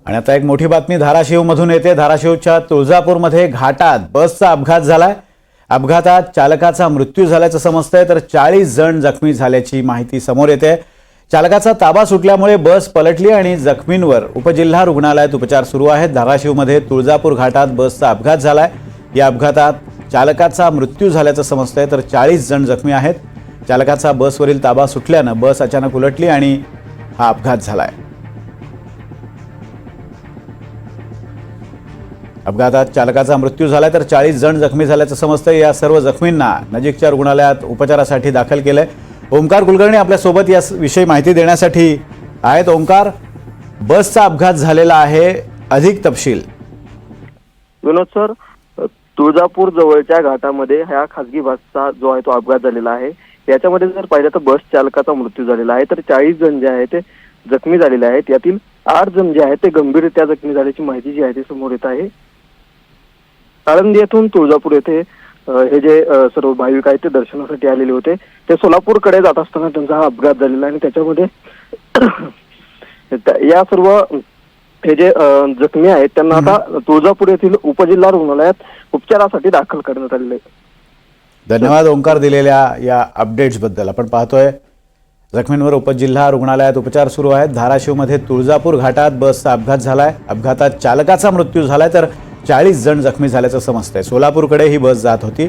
आणि आता एक मोठी बातमी धाराशिवमधून येते। धाराशिवच्या तुळजापूरमध्ये घाटात बसचा अपघात झालाय। अपघातात चालकाचा मृत्यू झाल्याचं समजतंय, तर 40 जण जखमी झाल्याची माहिती समोर येते। चालकाचा ताबा सुटल्यामुळे बस पलटली आणि जखमींवर उपजिल्हा रुग्णालयात उपचार सुरू आहेत। धाराशिवमध्ये तुळजापूर घाटात बसचा अपघात झालाय। या अपघातात चालकाचा मृत्यू झाल्याचं समजतंय, तर 40 जण जखमी आहेत। चालकाचा बसवरील ताबा सुटल्यानं बस अचानक उलटली आणि हा अपघात झालाय। अपघातात चालकाचा मृत्यू झालाय, तर 40 जण जखमी झाल्याचं समजतंय। या सर्व जखमींना नजीकच्या रुग्णालयात उपचारासाठी दाखल केलंय। ओमकार कुलकर्णी आपल्या सोबत या विषयी माहिती देण्यासाठी आहेत। ओमकार, बसचा अपघात झालेला आहे, अधिक तपशील। विनोद सर, तुळजापूर जवळच्या घाटामध्ये ह्या खासगी बसचा जो आहे तो अपघात झालेला आहे। याच्यामध्ये जर पाहिलं तर बस चालकाचा मृत्यू झालेला आहे, तर 40 जण जे आहेत ते जखमी झालेले आहेत। यातील 8 जण जे आहेत ते गंभीररित्या जखमी झाल्याची माहिती जी आहे ती समोर येत आहे। आळंदी येथून तुळजापूर येथे हे जे सर्व भाविक आहेत ते दर्शनासाठी आलेले होते, ते सोलापूरकडे जात असताना त्यांचा हा अपघात झालेला आहे। आणि त्याच्यामध्ये या सर्व हे जे जखमी आहेत त्यांना आता तुळजापूर येथील उपजिल्हा रुग्णालयात उपचारासाठी दाखल करण्यात आलेले आहे। धन्यवाद ओमकार दिलेल्या या अपडेट्स बद्दल। आपण पाहतोय जखमींवर उपजिल्हा रुग्णालयात उपचार सुरू आहेत। धाराशिवमध्ये तुळजापूर घाटात बसचा अपघात झालाय। अपघातात चालकाचा मृत्यू झालाय, तर 40 जण जखमी झाल्याचं समजतंय। सोलापूरकडे ही बस जात होती।